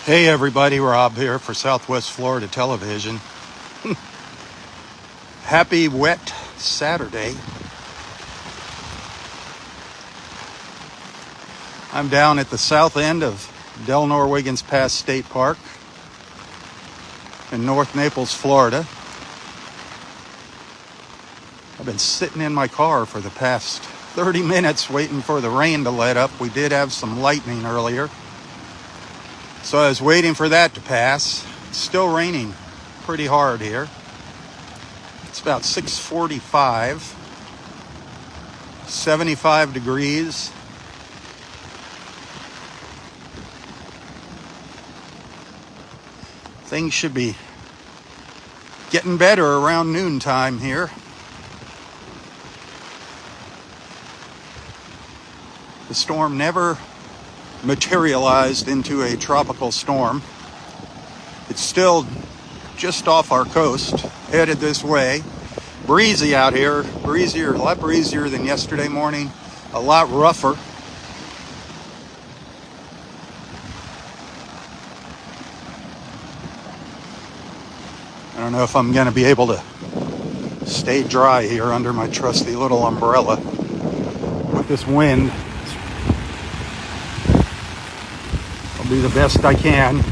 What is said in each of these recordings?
Hey everybody, Robb here for Southwest Florida Television. Happy wet Saturday. I'm down at the south end of Del Norwiggins Pass State Park in North Naples, Florida. I've been sitting in my car for the past 30 minutes waiting for the rain to let up. We did have some lightning earlier, so I was waiting for that to pass. It's still raining pretty hard here. It's about 6:45, 75 degrees. Things should be getting better around noontime here. The storm never materialized into a tropical storm. It's still just off our coast, headed this way. Breezy out here, a lot breezier than yesterday morning, a lot rougher. I don't know if I'm going to be able to stay dry here under my trusty little umbrella with this wind. I'll do the best I can.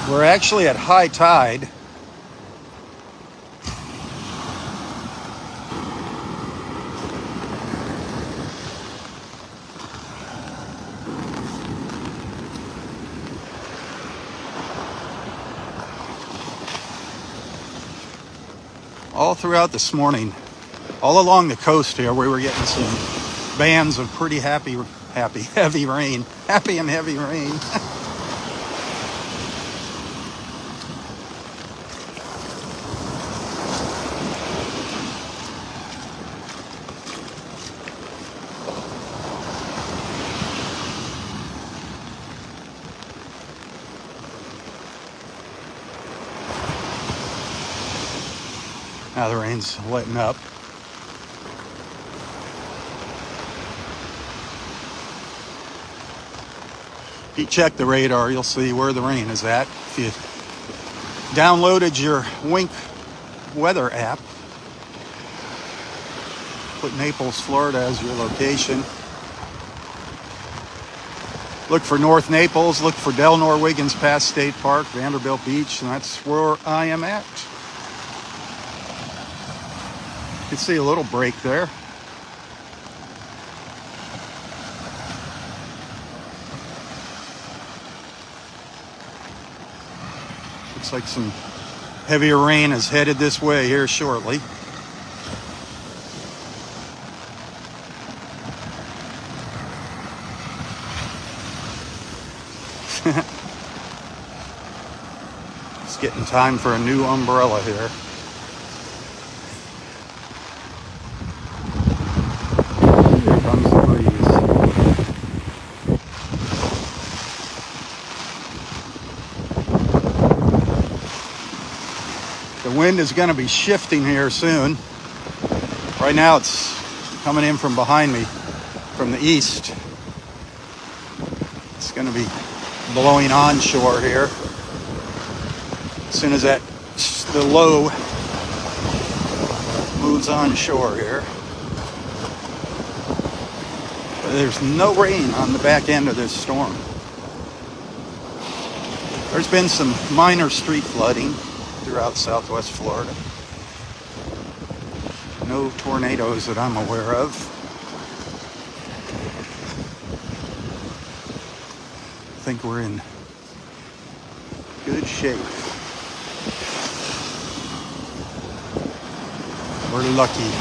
We're actually at high tide. All throughout this morning, all along the coast here, we were getting some bands of pretty heavy rain. Happy and heavy rain. Now the rain's letting up. If you check the radar, you'll see where the rain is at. If you downloaded your Wink weather app, put Naples, Florida as your location. Look for North Naples, look for Del Norwiggins Pass State Park, Vanderbilt Beach, and that's where I am at. You can see a little break there. Looks like some heavier rain is headed this way here shortly. It's getting time for a new umbrella here. The wind is going to be shifting here soon. Right now it's coming in from behind me from the east. It's going to be blowing onshore here. As soon as the low moves onshore here. But there's no rain on the back end of this storm. There's been some minor street flooding throughout Southwest Florida. No tornadoes that I'm aware of. I think we're in good shape. We're lucky.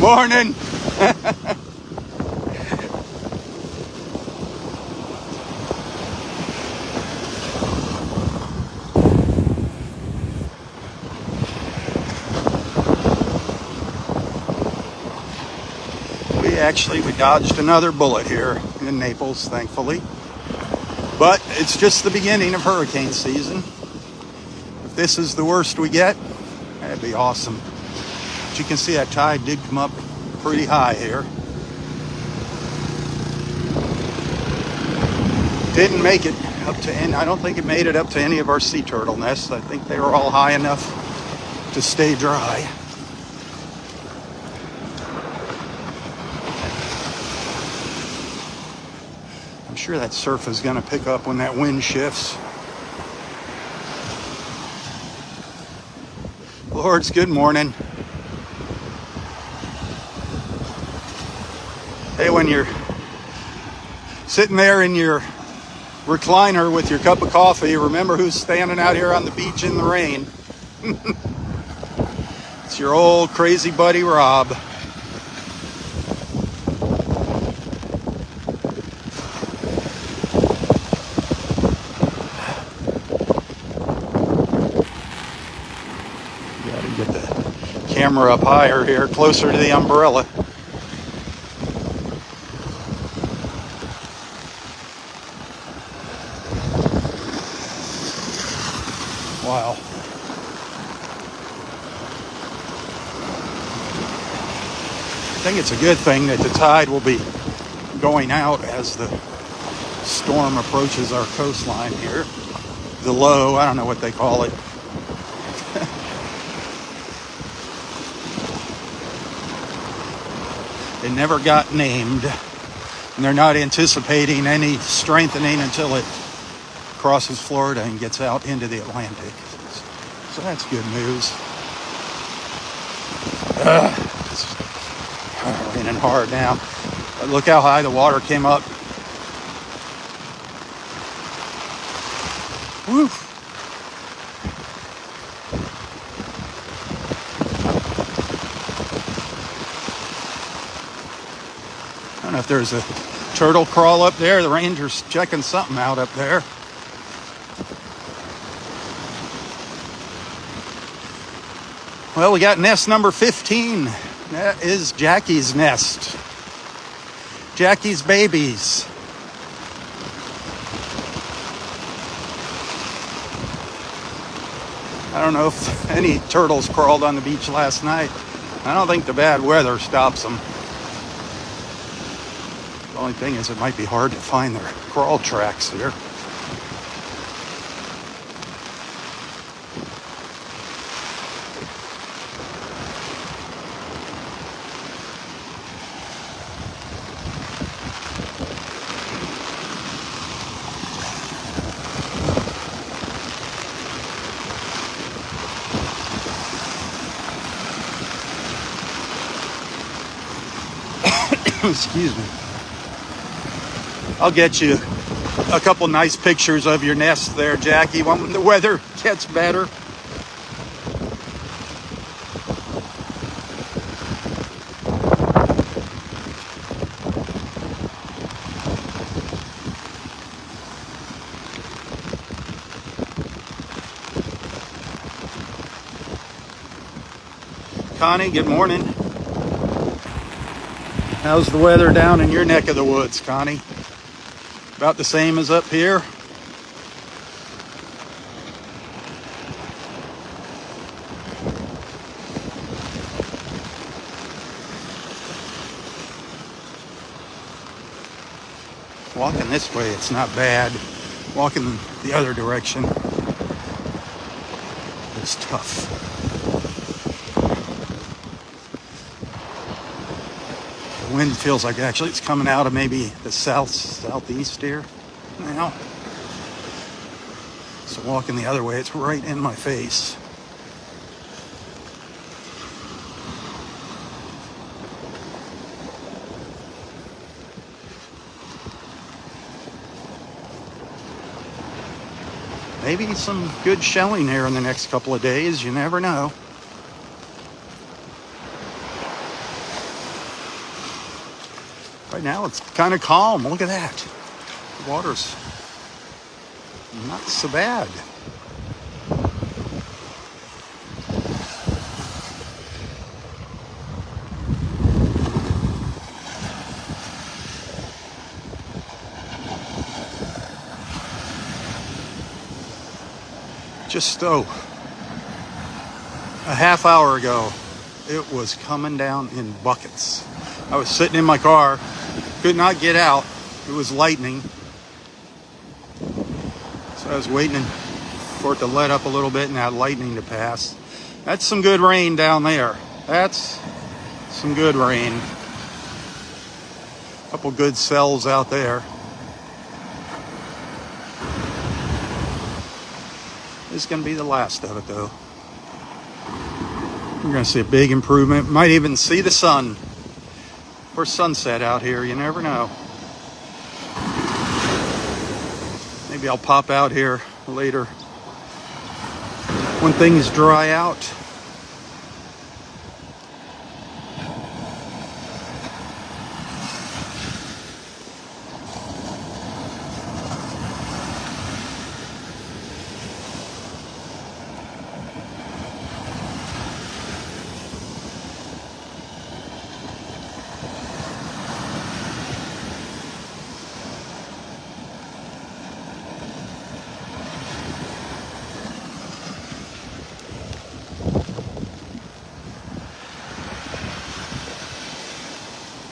Morning. we dodged another bullet here in Naples, thankfully. But it's just the beginning of hurricane season. If this is the worst we get, that'd be awesome. But you can see that tide did come up pretty high here. Didn't make it up to any, I don't think it made it up to any of our sea turtle nests. I think they were all high enough to stay dry. I'm sure that surf is going to pick up when that wind shifts. Lords, good morning. Hey, when you're sitting there in your recliner with your cup of coffee, remember who's standing out here on the beach in the rain. It's your old crazy buddy Robb. Gotta get the camera up higher here, closer to the umbrella. Wow. I think it's a good thing that the tide will be going out as the storm approaches our coastline here. The low, I don't know what they call it. It never got named, and they're not anticipating any strengthening until it crosses Florida and gets out into the Atlantic. So that's good news. It's raining hard now. But look how high the water came up. Woo! I don't know if there's a turtle crawl up there. The ranger's checking something out up there. Well, we got nest number 15. That is Jackie's nest. Jackie's babies. I don't know if any turtles crawled on the beach last night. I don't think the bad weather stops them. The only thing is it might be hard to find their crawl tracks here. Excuse me. I'll get you a couple nice pictures of your nest there, Jackie, when the weather gets better. Connie, good morning. How's the weather down in your neck of the woods, Connie? About the same as up here? Walking this way, it's not bad. Walking the other direction, it's tough. The wind feels like actually it's coming out of maybe the southeast here now. So walking the other way, it's right in my face. Maybe some good shelling here in the next couple of days. You never know. Right now it's kind of calm. Look at that. The water's not so bad. Just a half hour ago, it was coming down in buckets. I was sitting in my car, could not get out. It was lightning. So I was waiting for it to let up a little bit and that lightning to pass. That's some good rain down there. That's some good rain. A couple good cells out there. This is going to be the last of it, though. We're going to see a big improvement. Might even see the sun or sunset out here. You never know. Maybe I'll pop out here later when things dry out.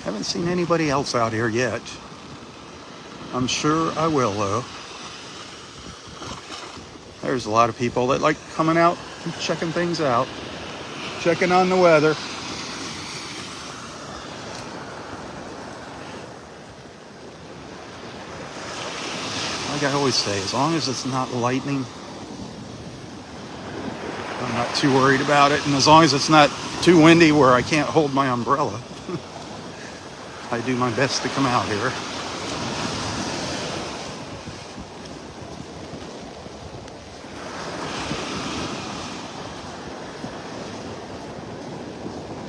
Haven't seen anybody else out here yet. I'm sure I will, though. There's a lot of people that like coming out and checking things out, checking on the weather. Like I always say, as long as it's not lightning, I'm not too worried about it. And as long as it's not too windy where I can't hold my umbrella, I do my best to come out here.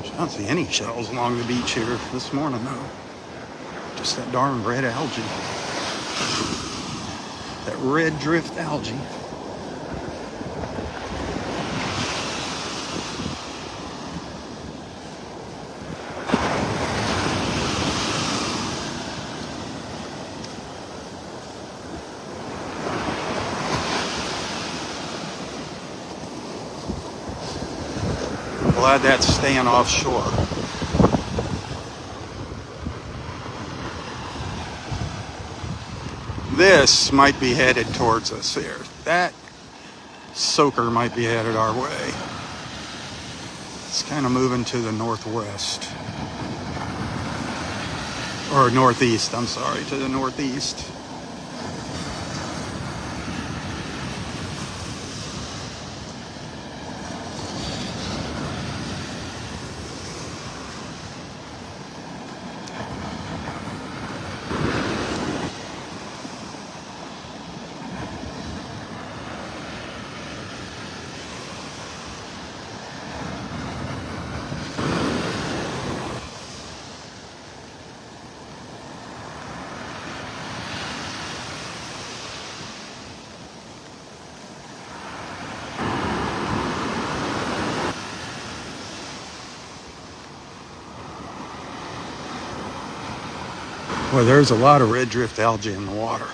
I don't see any shells along the beach here this morning, though. Just that darn red algae. That red drift algae. Glad that's staying offshore. This might be headed towards us here. That soaker might be headed our way. It's kind of moving to the northwest. Or northeast, I'm sorry, to the northeast. Well, there's a lot of red drift algae in the water.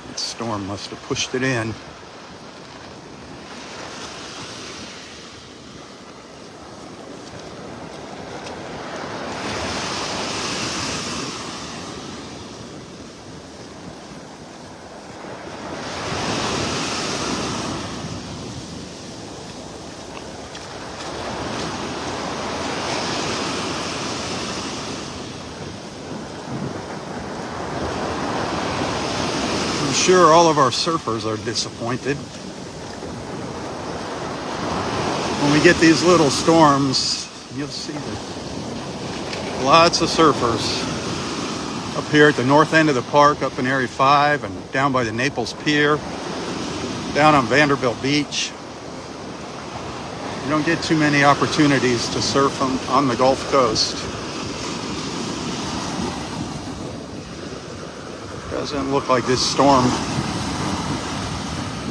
That storm must have pushed it in. I'm sure all of our surfers are disappointed. When we get these little storms, you'll see that lots of surfers up here at the north end of the park, up in Area 5, and down by the Naples Pier, down on Vanderbilt Beach. You don't get too many opportunities to surf on the Gulf Coast. Doesn't look like this storm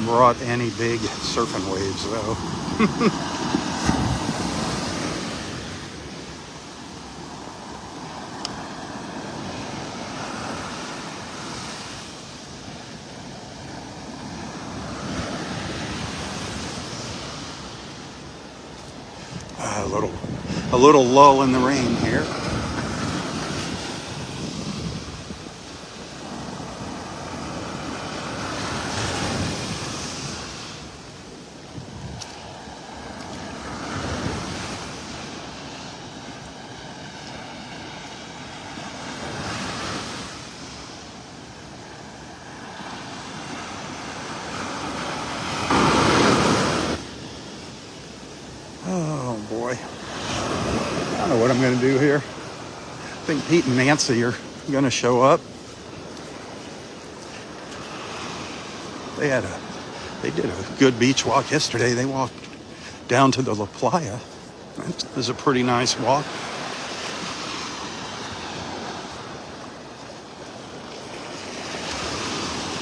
brought any big surfing waves, though. A little lull in the rain here. Oh boy. I don't know what I'm going to do here. I think Pete and Nancy are going to show up. They did a good beach walk yesterday. They walked down to the La Playa. It was a pretty nice walk.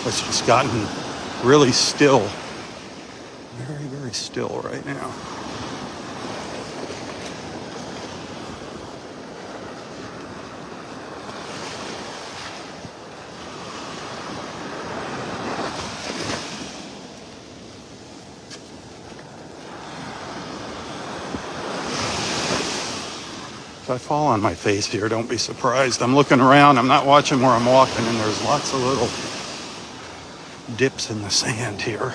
It's just gotten really still. Very, very still right now. If I fall on my face here, don't be surprised. I'm looking around. I'm not watching where I'm walking, and there's lots of little dips in the sand here.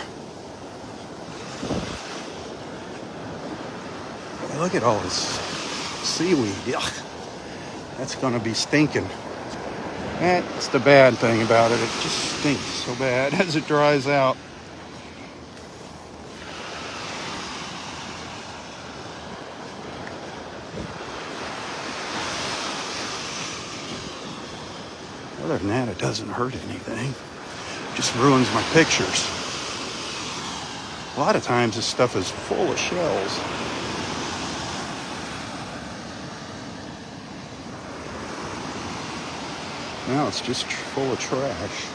Look at all this seaweed. Yuck. That's going to be stinking. That's the bad thing about it. It just stinks so bad as it dries out. Other than that, it doesn't hurt anything. It just ruins my pictures. A lot of times this stuff is full of shells. Now it's just full of trash.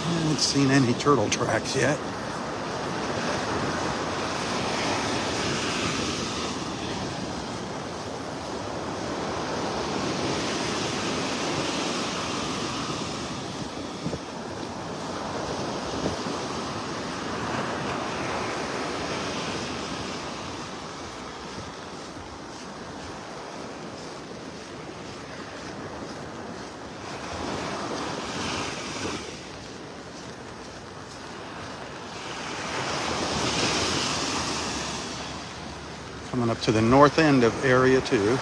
I haven't seen any turtle tracks yet. Coming up to the north end of Area 2.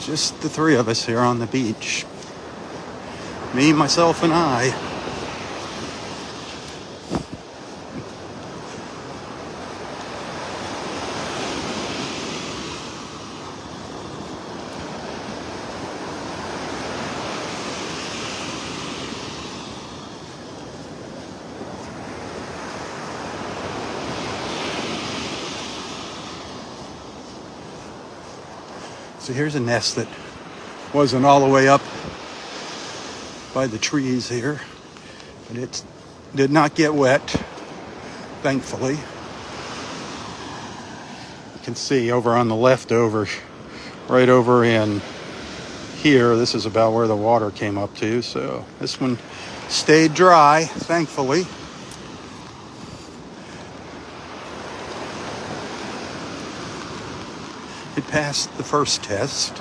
Just the three of us here on the beach. Me, myself, and I. So here's a nest that wasn't all the way up by the trees here, but it did not get wet, thankfully. You can see over on the left, right over in here, this is about where the water came up to. So this one stayed dry, thankfully. It passed the first test.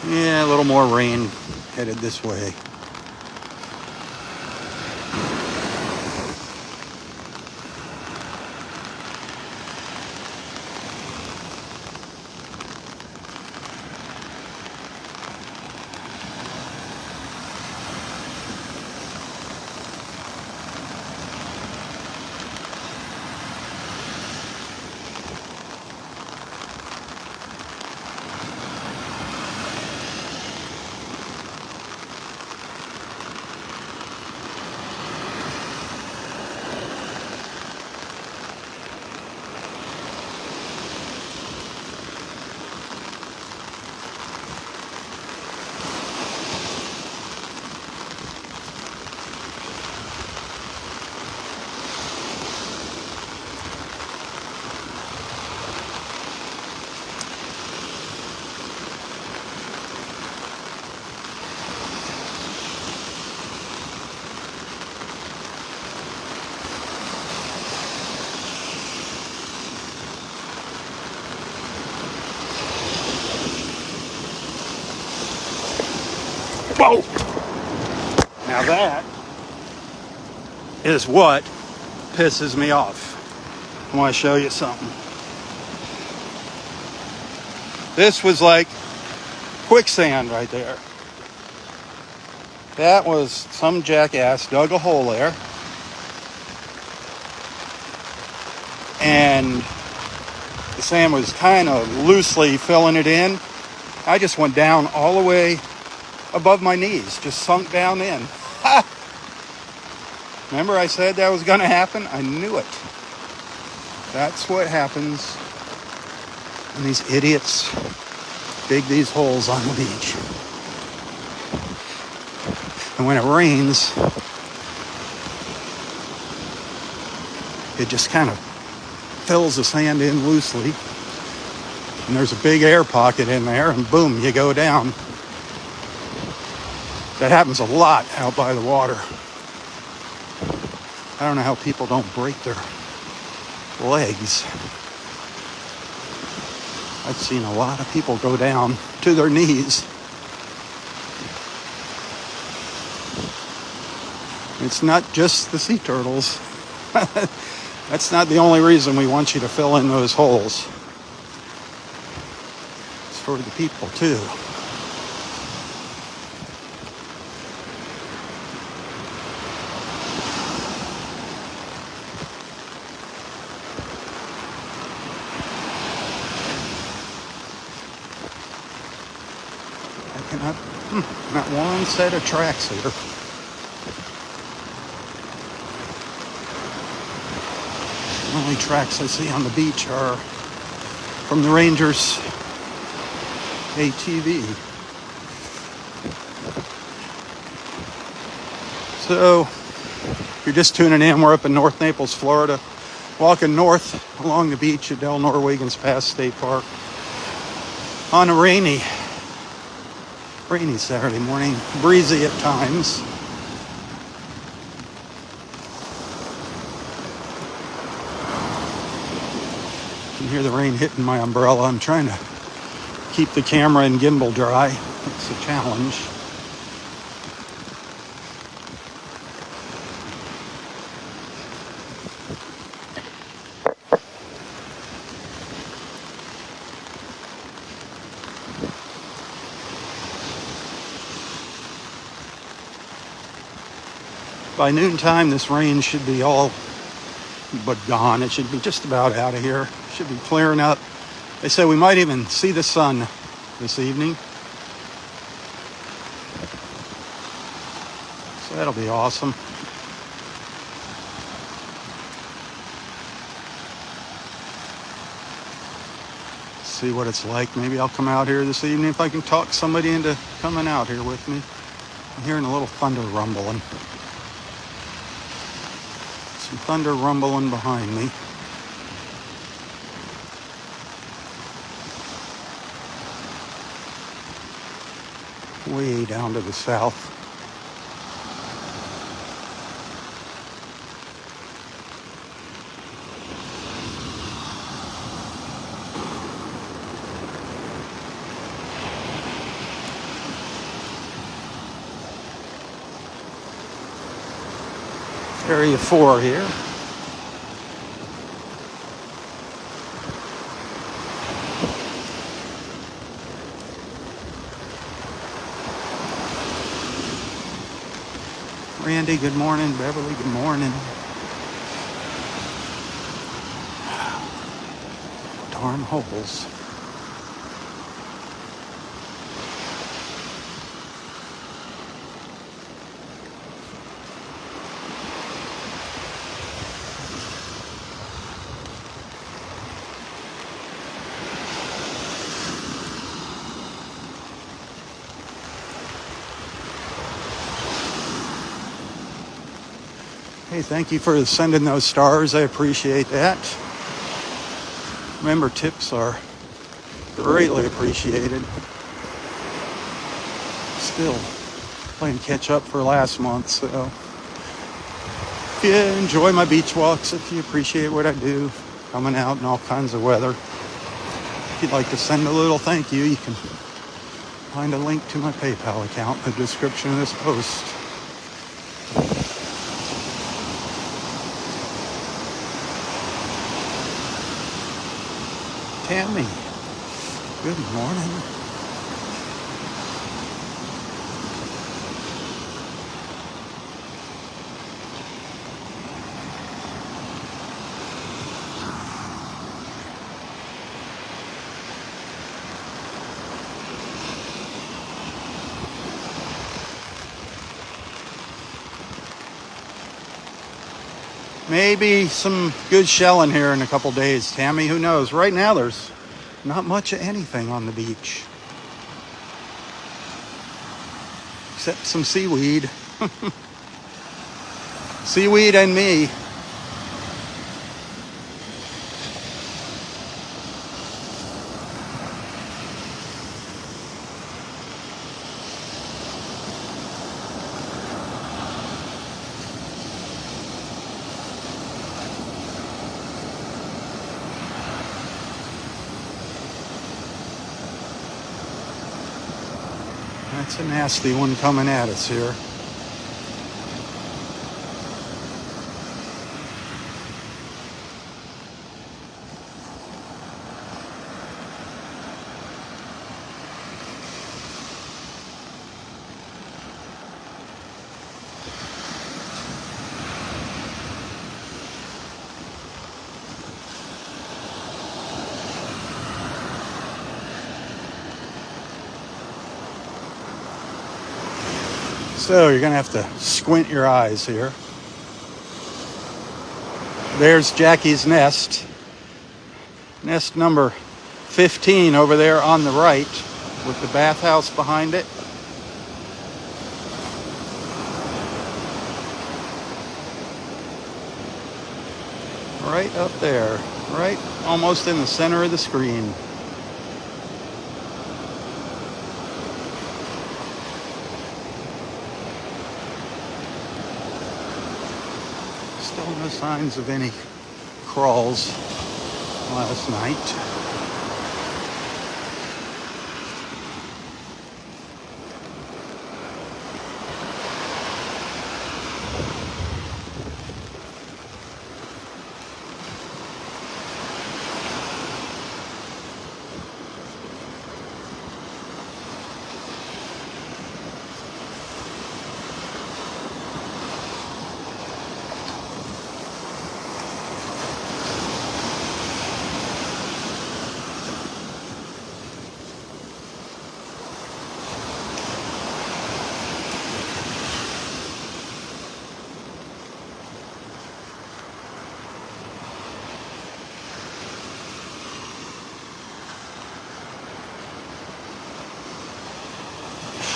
Yeah, a little more rain headed this way. Whoa! Now that is what pisses me off. I want to show you something. This was like quicksand right there. That was some jackass dug a hole there. And the sand was kind of loosely filling it in. I just went down all the way above my knees, just sunk down in. Ha! Remember I said that was going to happen? I knew it. That's what happens when these idiots dig these holes on the beach. And when it rains, it just kind of fills the sand in loosely. And there's a big air pocket in there, and boom, you go down. That happens a lot out by the water. I don't know how people don't break their legs. I've seen a lot of people go down to their knees. It's not just the sea turtles. That's not the only reason we want you to fill in those holes. It's for the people too. Not one set of tracks here. The only tracks I see on the beach are from the Rangers ATV. So, if you're just tuning in, we're up in North Naples, Florida, walking north along the beach at Del Norwegians Pass State Park on a rainy Saturday morning, breezy at times. hear the rain hitting my umbrella. I'm trying to keep the camera and gimbal dry. It's a challenge. By noontime, this rain should be all but gone. It should be just about out of here. Should be clearing up. They say we might even see the sun this evening. So that'll be awesome. See what it's like. Maybe I'll come out here this evening if I can talk somebody into coming out here with me. I'm hearing a little thunder rumbling. Some thunder rumbling behind me. Way down to the south. Area 4 here. Randy, good morning. Beverly, good morning. Darn holes. Hey, thank you for sending those stars. I appreciate that. Remember, tips are greatly appreciated. Still playing catch up for last month, so if you enjoy my beach walks, if you appreciate what I do, coming out in all kinds of weather, if you'd like to send a little thank you, you can find a link to my PayPal account in the description of this post. Tammy, good morning. Maybe some good shelling here in a couple days, Tammy. Who knows? Right now, there's not much of anything on the beach. Except some seaweed. Seaweed and me. That's a nasty one coming at us here. So you're going to have to squint your eyes here. There's Jackie's nest. Nest number 15 over there on the right with the bathhouse behind it. Right up there, right almost in the center of the screen. Still no signs of any crawls last night.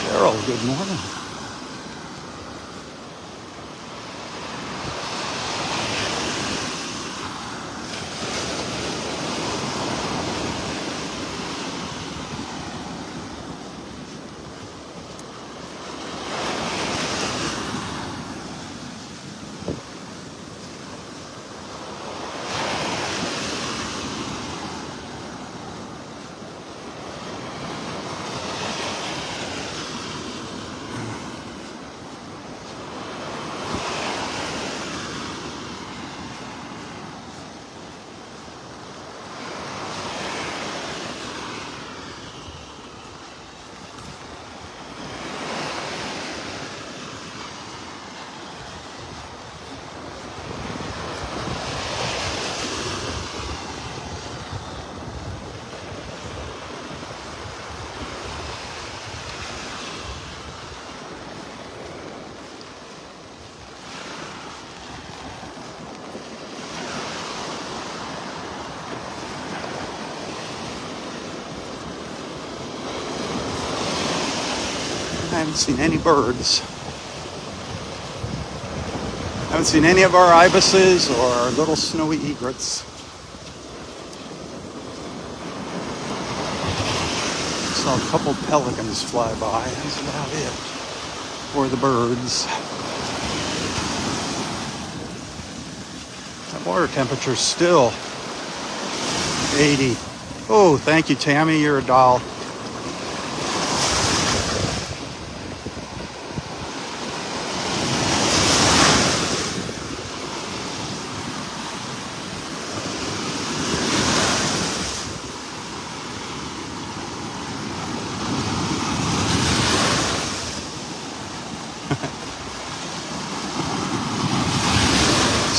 Cheryl, good morning. I haven't seen any birds. I haven't seen any of our ibises or our little snowy egrets. Saw a couple pelicans fly by. That's about it for the birds. That water temperature's still 80. Oh, thank you, Tammy. You're a doll.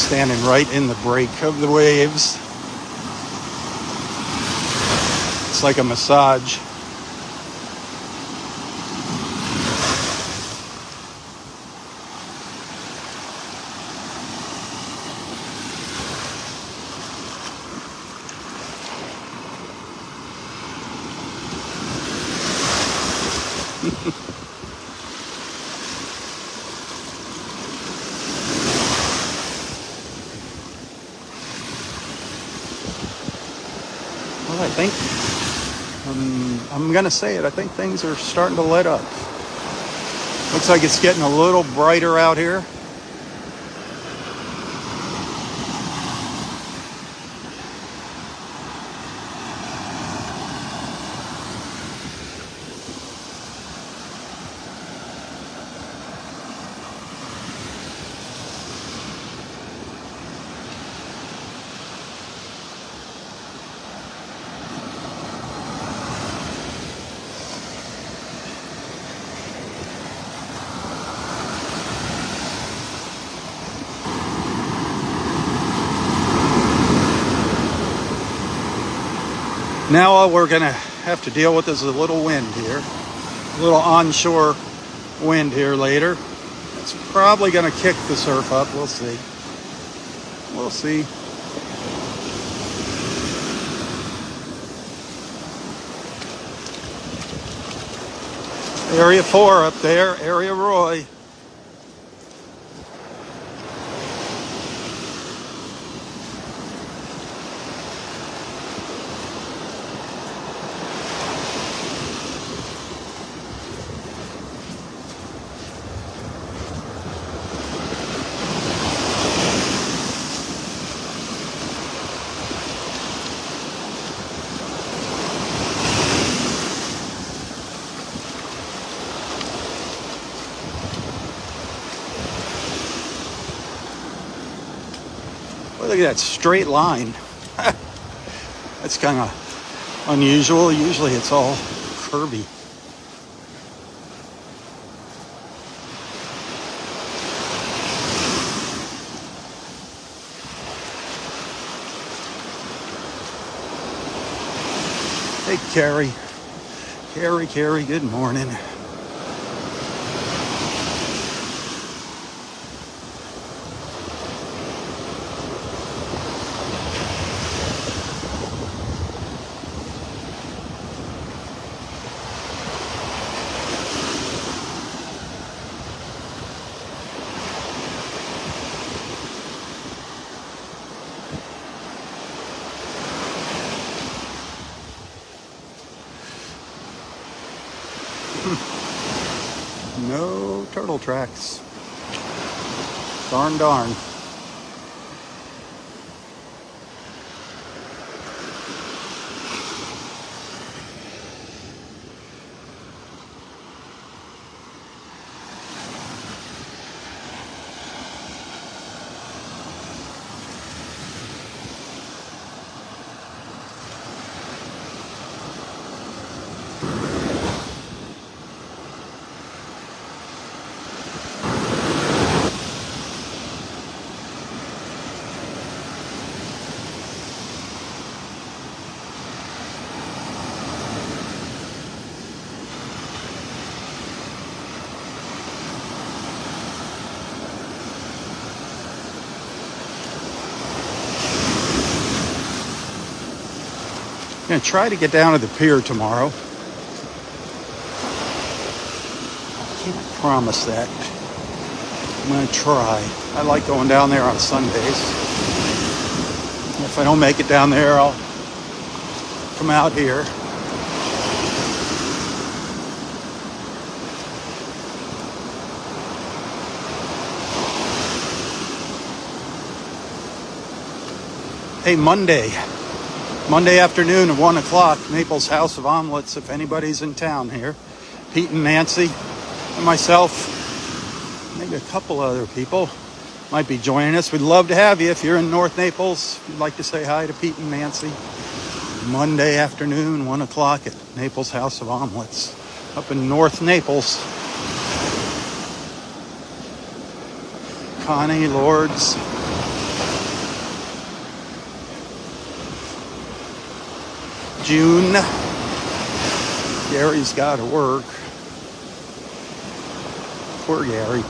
Standing right in the break of the waves. It's like a massage. Well, I think, I'm going to say it, I think things are starting to let up. Looks like it's getting a little brighter out here. Now all we're going to have to deal with is a little wind here. A little onshore wind here later. It's probably going to kick the surf up. We'll see. We'll see. Area 4 up there, Area Roy. look at that straight line. That's kind of unusual. Usually it's all curvy. Hey, Carrie. Carrie, good morning. No turtle tracks. Darn. I'm going to try to get down to the pier tomorrow. I can't promise that. I'm going to try. I like going down there on Sundays. If I don't make it down there, I'll come out here. Hey, Monday afternoon at 1 o'clock, Naples House of Omelets, if anybody's in town here. Pete and Nancy and myself, maybe a couple other people might be joining us. We'd love to have you if you're in North Naples. If you'd like to say hi to Pete and Nancy. Monday afternoon, 1 o'clock at Naples House of Omelets up in North Naples. Connie, Lords. June. Gary's got to work. Poor Gary.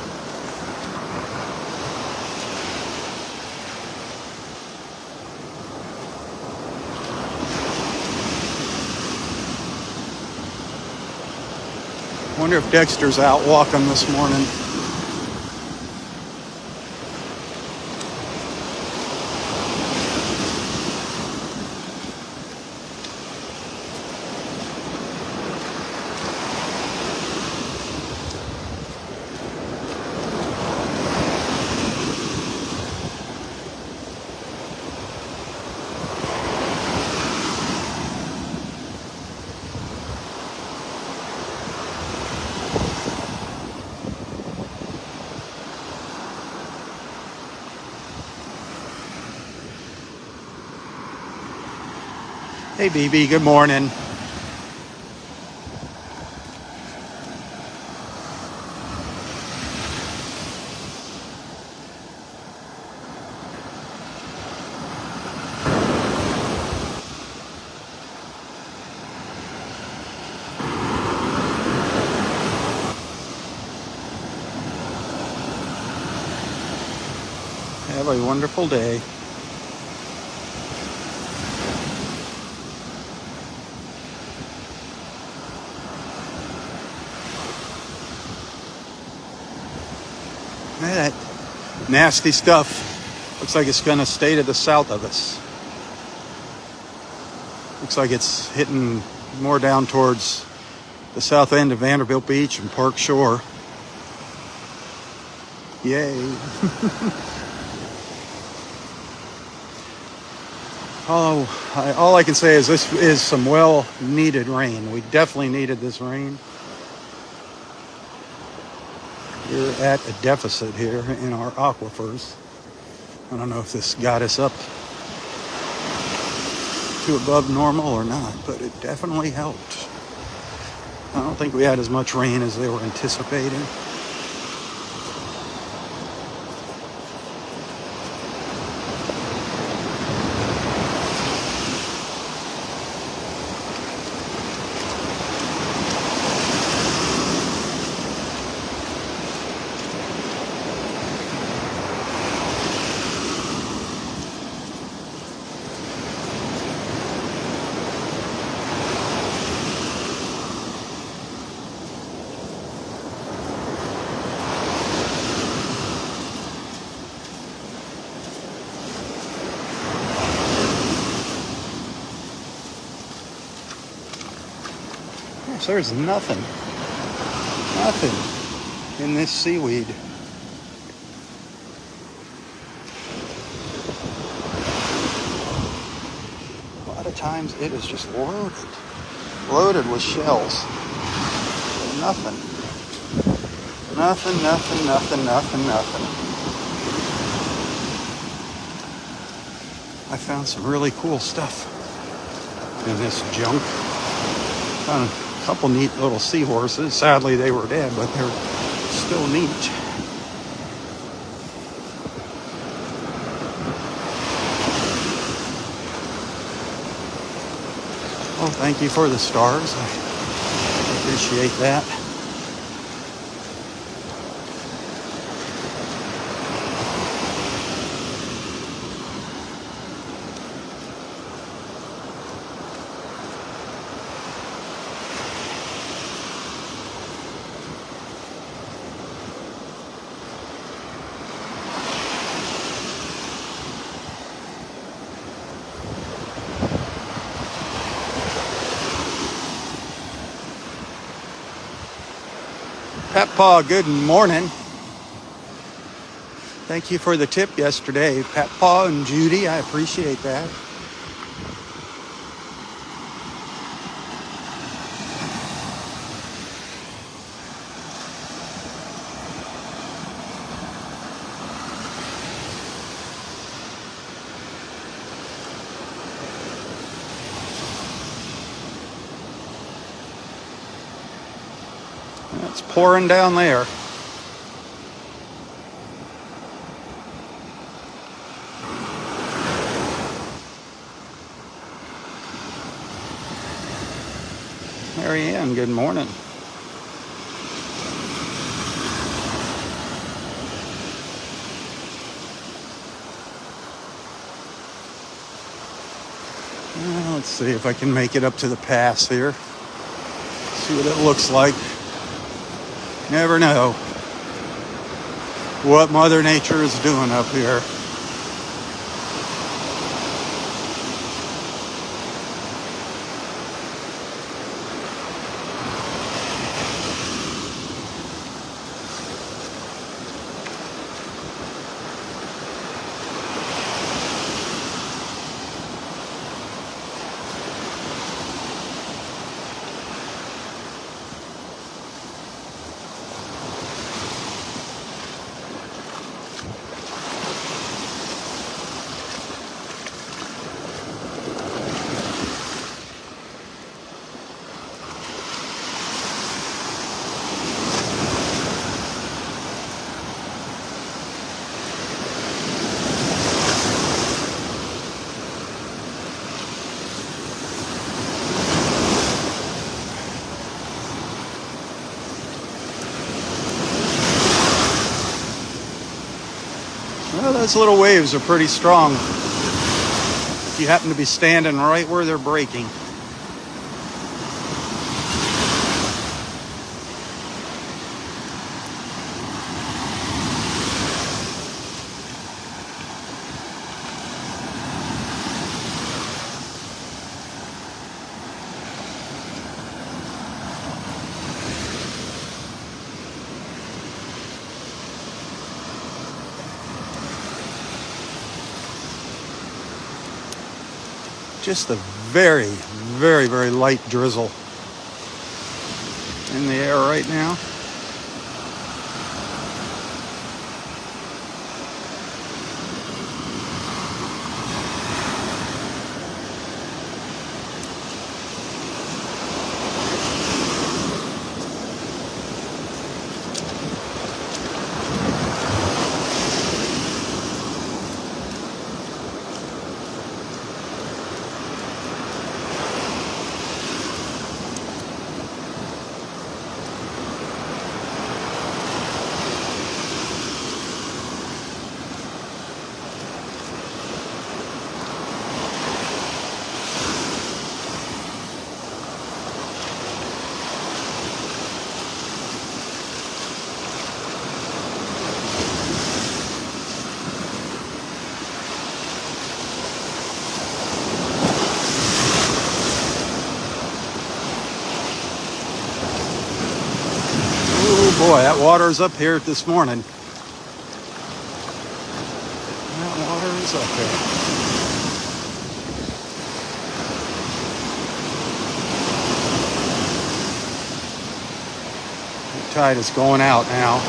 Wonder if Dexter's out walking this morning. Hey, BB, good morning. Have a wonderful day. That nasty stuff looks like it's going to stay to the south of us. Looks like it's hitting more down towards the south end of Vanderbilt Beach and Park Shore. Yay. All I can say is this is some well-needed rain. We definitely needed this rain. We're at a deficit here in our aquifers. I don't know if this got us up to above normal or not, but it definitely helped. I don't think we had as much rain as they were anticipating. There's nothing in this seaweed. A lot of times it is just loaded with shells. Nothing. I found some really cool stuff in this junk. Found a couple neat little seahorses. Sadly, they were dead, but they're still neat. Well, thank you for the stars. I appreciate that. Pat Paw, good morning. Thank you for the tip yesterday, Pat Paw and Judy. I appreciate that. It's pouring down there. Mary Ann, good morning. Let's see if I can make it up to the pass here. See what it looks like. Never know what Mother Nature is doing up here. Well, those little waves are pretty strong if you happen to be standing right where they're breaking. Just a very, very, very light drizzle in the air right now. Boy, that water's up here this morning. That water is up here. The tide is going out now.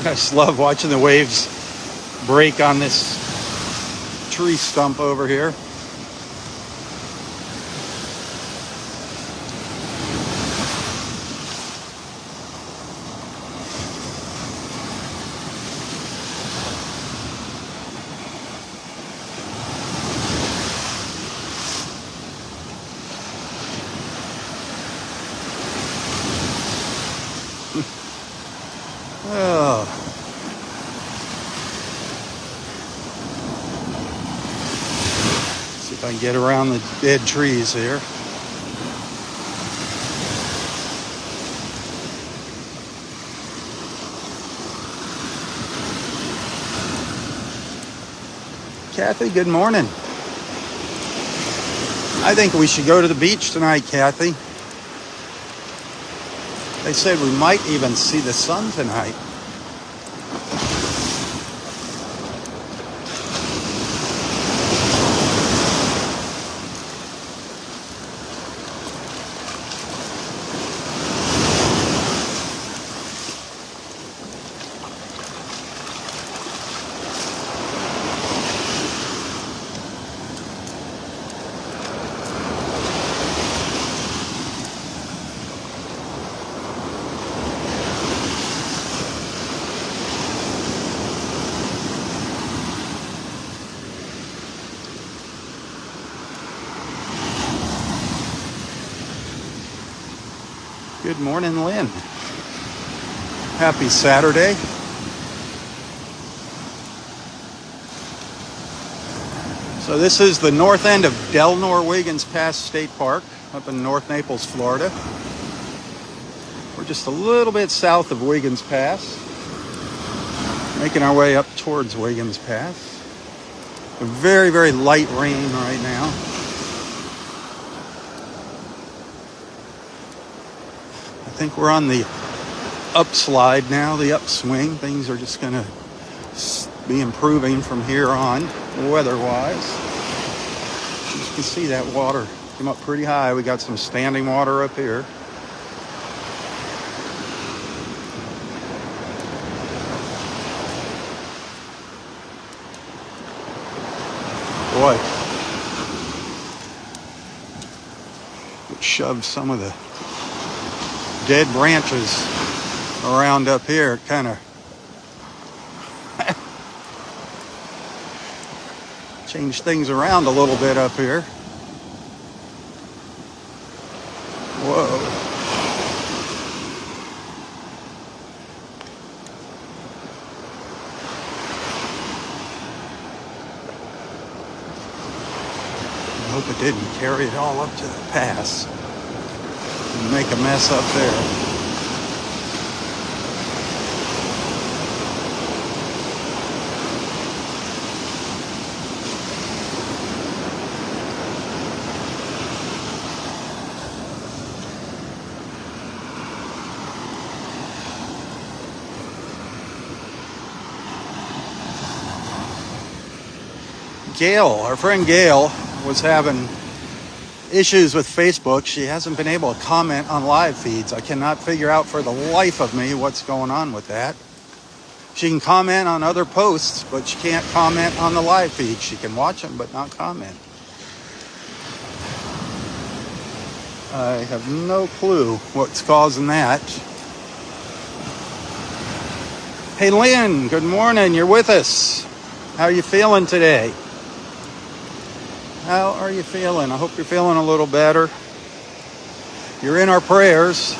I just love watching the waves break on this tree stump over here. Oh. See if I can get around the dead trees here. Kathy, good morning. I think we should go to the beach tonight, Kathy. They said we might even see the sun tonight. Good morning, Lynn. Happy Saturday. So this is the north end of Delnor-Wiggins Pass State Park up in North Naples, Florida. We're just a little bit south of Wiggins Pass, making our way up towards Wiggins Pass. A very, very light rain right now. I think we're on the upslide now, the upswing. Things are just going to be improving from here on, weather-wise. You can see that water came up pretty high. We got some standing water up here. Boy, it shoved some of the dead branches around up here. It kind of changed things around a little bit up here. Whoa. I hope it didn't carry it all up to the pass. make a mess up there. Gail, our friend Gail, was having issues with Facebook. She hasn't been able to comment on live feeds. I cannot figure out for the life of me what's going on with that. She can comment on other posts, but she can't comment on the live feed. She can watch them, but not comment. I have no clue what's causing that. Hey Lynn, good morning. You're with us. How are you feeling today? How are you feeling? I hope you're feeling a little better. You're in our prayers.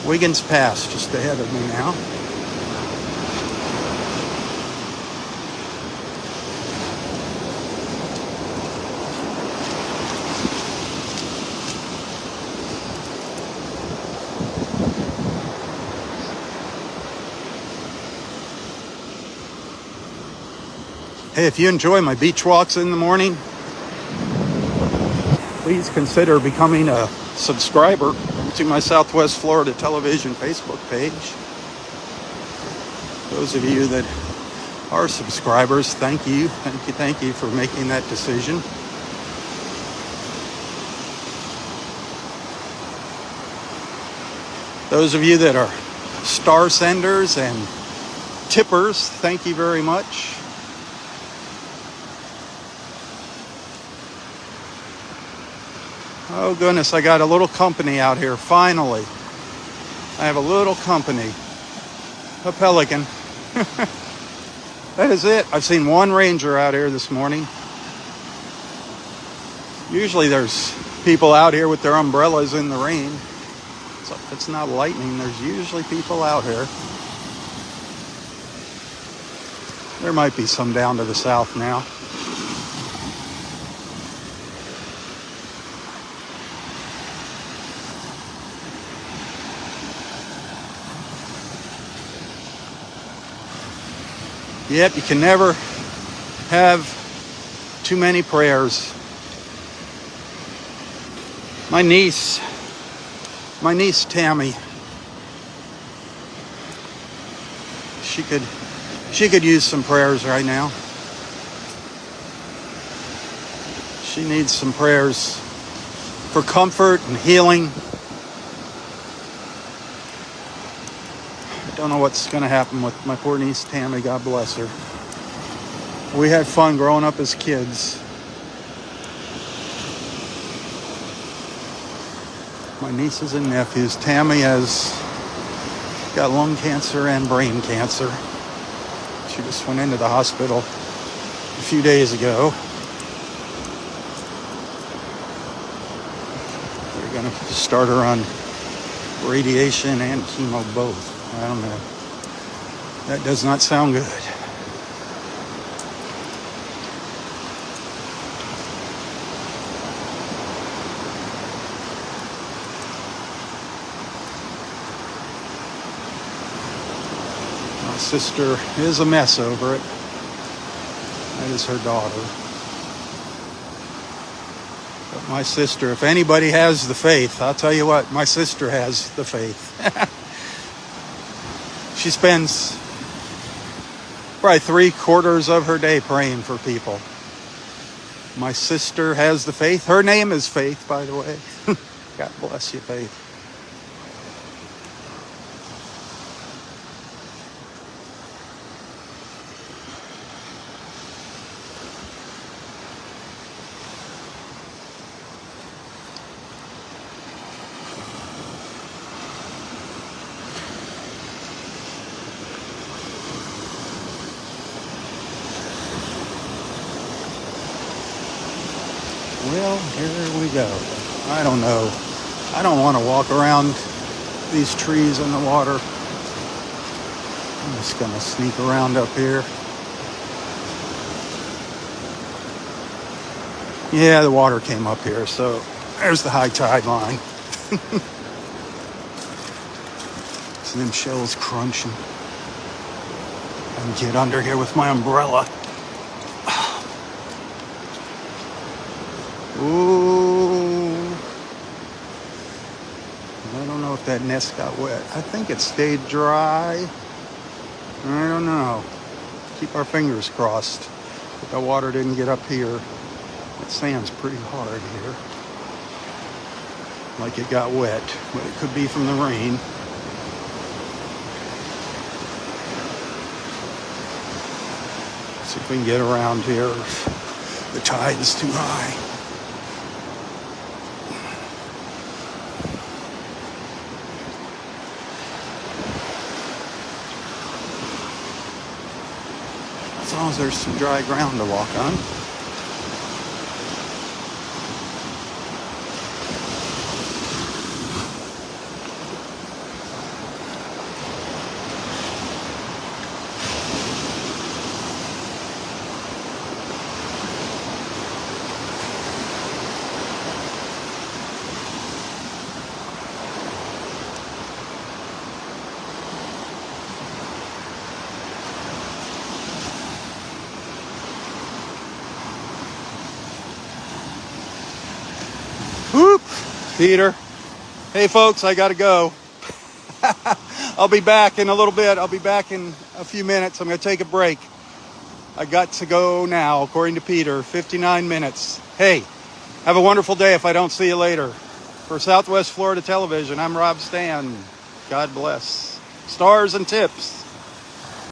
Wiggins Pass just ahead of me now. Hey, if you enjoy my beach walks in the morning, please consider becoming a subscriber to my Southwest Florida Television Facebook page. Those of you that are subscribers, thank you for making that decision. Those of you that are star senders and tippers, thank you very much. Oh goodness, I got a little company out here, finally. I have a little company. A pelican. That is it. I've seen one ranger out here this morning. Usually there's people out here with their umbrellas in the rain. So if it's not lightning, there's usually people out here. There might be some down to the south now. Yep, you can never have too many prayers. My niece Tammy, she could use some prayers right now. She needs some prayers for comfort and healing. Don't know what's going to happen with my poor niece Tammy, God bless her. We had fun growing up as kids. My nieces and nephews. Tammy has got lung cancer and brain cancer. She just went into the hospital a few days ago. They're going to start her on radiation and chemo both. I don't know. That does not sound good. My sister is a mess over it. That is her daughter. But my sister, if anybody has the faith, I'll tell you what, my sister has the faith. She spends probably 3/4 of her day praying for people. My sister has the faith. Her name is Faith, by the way. God bless you, Faith. Well, here we go. I don't know. I don't want to walk around these trees in the water. I'm just going to sneak around up here. Yeah, the water came up here, so there's the high tide line. So them shells crunching. I can get under here with my umbrella. Ooh. I don't know if that nest got wet. I think it stayed dry. I don't know. Keep our fingers crossed that the water didn't get up here. That sand's pretty hard here. Like it got wet, but it could be from the rain. See if we can get around here if the tide is too high. As long as there's some dry ground to walk on. Whoop, Peter. Hey folks, I gotta go. I'll be back in a little bit. I'll be back in a few minutes. I'm gonna take a break. I got to go now, according to Peter, 59 minutes. Hey, have a wonderful day if I don't see you later. For Southwest Florida Television, I'm Robb Stan. God bless. Stars and tips.